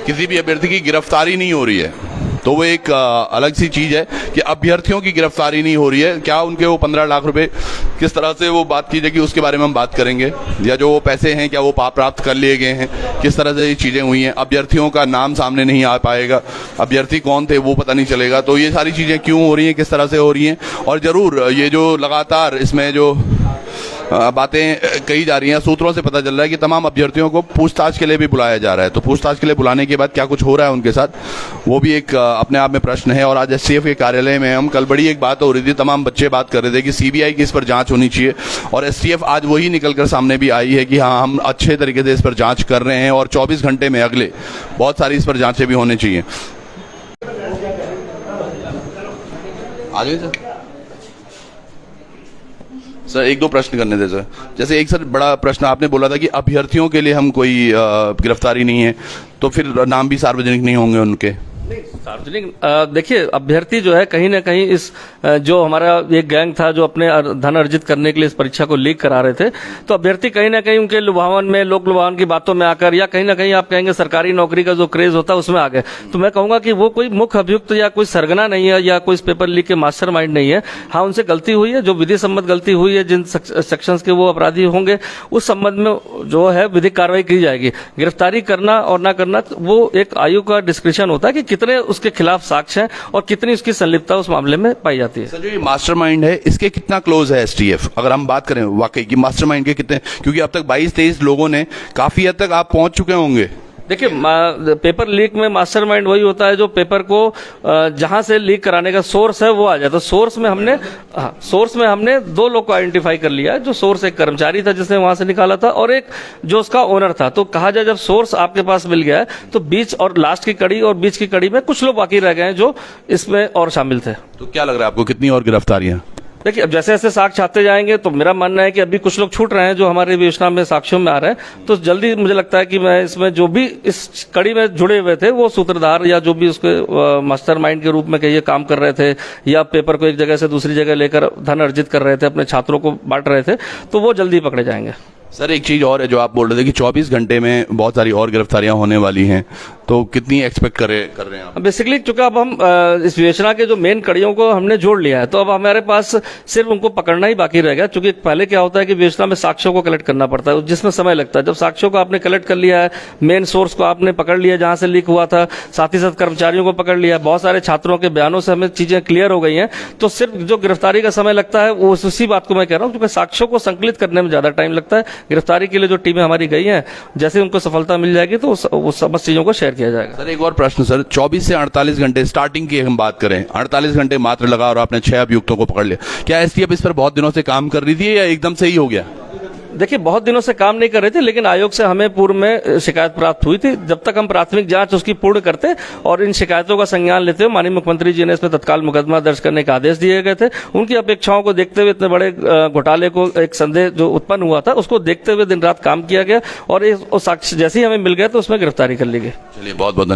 किसी भी अभ्यर्थी की गिरफ्तारी नहीं हो रही है, तो वो एक अलग सी चीज है कि अभ्यर्थियों की गिरफ्तारी नहीं हो रही है। क्या उनके वो 15 लाख रुपए किस तरह से वो बात की जाएगी, उसके बारे में हम बात करेंगे। या जो वो पैसे हैं क्या वो प्राप्त कर लिए गए हैं, किस तरह से ये चीजें हुई हैं। अभ्यर्थियों का नाम सामने नहीं आ पाएगा, अभ्यर्थी कौन थे वो पता नहीं चलेगा। तो ये सारी चीजें क्यों हो रही हैं, किस तरह से हो रही हैं, और जरूर ये जो लगातार इसमें जो बातें कही जा रही हैं, सूत्रों से पता चल रहा है कि तमाम अभ्यर्थियों को पूछताछ के लिए भी बुलाया जा रहा है। तो पूछताछ के लिए बुलाने के बाद क्या कुछ हो रहा है उनके साथ, वो भी एक अपने आप में प्रश्न है। और आज एसटीएफ के कार्यालय में हम कल बड़ी एक बात हो रही थी, तमाम बच्चे बात कर रहे थे कि सीबीआई की इस पर जांच होनी चाहिए, और एसटीएफ आज वही निकलकर सामने भी आई है कि हाँ, हम अच्छे तरीके से इस पर जांच कर रहे हैं और 24 घंटे में अगले बहुत सारी इस पर जांचें भी होनी चाहिए। आ जाइए सर, एक दो प्रश्न करने थे सर। जैसे एक सर बड़ा प्रश्न आपने बोला था कि अभ्यर्थियों के लिए हम कोई गिरफ्तारी नहीं है, तो फिर नाम भी सार्वजनिक नहीं होंगे उनके? सार्वजनिक देखिए, अभ्यर्थी जो है कहीं ना कहीं इस जो हमारा एक गैंग था जो अपने धन अर्जित करने के लिए इस परीक्षा को लीक करा रहे थे, तो अभ्यर्थी कहीं ना कहीं उनके लुभावन में, लोक लुभावन की बातों में आकर, या कहीं ना कहीं आप कहेंगे सरकारी नौकरी का जो क्रेज होता है उसमें आ गए। तो मैं कहूंगा कि वो कोई मुख्य अभियुक्त या कोई सरगना नहीं है, या कोई इस पेपर लीक के मास्टरमाइंड नहीं है। हाँ, उनसे गलती हुई है, जो विधि सम्मत गलती हुई है, जिन सेक्शंस के वो अपराधी होंगे उस संबंध में जो है विधिक कार्रवाई की जाएगी। गिरफ्तारी करना और ना करना वो एक आयोग का डिस्क्रिप्शन होता है कि कितने उसके खिलाफ साक्ष्य हैं और कितनी उसकी संलिप्तता उस मामले में पाई जाती है। सर, जो ये मास्टरमाइंड है इसके कितना क्लोज है एसटीएफ, अगर हम बात करें वाकई की मास्टरमाइंड के कितने, क्योंकि अब तक 22-23 लोगों ने काफी हद तक आप पहुंच चुके होंगे। देखिए, पेपर लीक में मास्टरमाइंड वही होता है जो पेपर को जहां से लीक कराने का सोर्स है वो आ जाता है। सोर्स में हमने 2 लोग को आइडेंटिफाई कर लिया है। जो सोर्स एक कर्मचारी था जिसने वहां से निकाला था, और एक जो उसका ओनर था। तो कहा जाए, जब सोर्स आपके पास मिल गया है तो बीच और लास्ट की कड़ी और बीच की कड़ी में कुछ लोग बाकी रह गए हैं जो इसमें और शामिल थे। तो क्या लग रहा है आपको, कितनी और गिरफ्तारियां? देखिए, अब जैसे जैसे साक्ष्य आते जाएंगे तो मेरा मानना है कि अभी कुछ लोग छूट रहे हैं जो हमारे विवेचना में साक्ष्यों में आ रहे हैं। तो जल्दी मुझे लगता है कि मैं इसमें जो भी इस कड़ी में जुड़े हुए थे वो सूत्रधार या जो भी उसके मास्टरमाइंड के रूप में कहिए काम कर रहे थे, या पेपर को एक जगह से दूसरी जगह लेकर धन अर्जित कर रहे थे, अपने छात्रों को बांट रहे थे, तो वो जल्दी पकड़े जाएंगे। सर, एक चीज और है जो आप बोल रहे थे कि 24 घंटे में बहुत सारी और गिरफ्तारियां होने वाली हैं, तो कितनी एक्सपेक्ट कर रहे हैं आप? बेसिकली चूंकि अब हम इस विवेचना के जो मेन कड़ियों को हमने जोड़ लिया है, तो अब हमारे पास सिर्फ उनको पकड़ना ही बाकी रह गया। चूंकि पहले क्या होता है कि विवेचना में साक्ष्यों को कलेक्ट करना पड़ता है, जिसमें समय लगता है। जब साक्ष्यों को आपने कलेक्ट कर लिया है, मेन सोर्स को आपने पकड़ लिया जहां से लीक हुआ था, साथ ही साथ कर्मचारियों को पकड़ लिया, बहुत सारे छात्रों के बयानों से हमें चीजें क्लियर हो गई हैं, तो सिर्फ जो गिरफ्तारी का समय लगता है वो उसी बात को मैं कह रहा हूँ, क्योंकि साक्ष्यों को संकलित करने में ज्यादा टाइम लगता है। गिरफ्तारी के लिए जो टीमें हमारी गई हैं, जैसे उनको सफलता मिल जाएगी तो वो समस्त चीजों को शेयर किया जाएगा। सर, एक और प्रश्न सर, 24 से 48 घंटे स्टार्टिंग की हम बात करें, 48 घंटे मात्र लगा और आपने 6 अभियुक्तों को पकड़ लिया। क्या एसटीएफ इस पर बहुत दिनों से काम कर रही थी या एकदम से ही हो गया? देखिए, बहुत दिनों से काम नहीं कर रहे थे, लेकिन आयोग से हमें पूर्व में शिकायत प्राप्त हुई थी। जब तक हम प्राथमिक जांच उसकी पूर्ण करते और इन शिकायतों का संज्ञान लेते हुए माननीय मुख्यमंत्री जी ने इसमें तत्काल मुकदमा दर्ज करने के आदेश दिए गए थे। उनकी अपेक्षाओं को देखते हुए, इतने बड़े घोटाले को, एक संदेह जो उत्पन्न हुआ था उसको देखते हुए दिन रात काम किया गया, और साक्ष्य जैसे ही हमें मिल गया तो उसमें गिरफ्तारी कर ली गई। चलिए, बहुत बहुत धन्यवाद।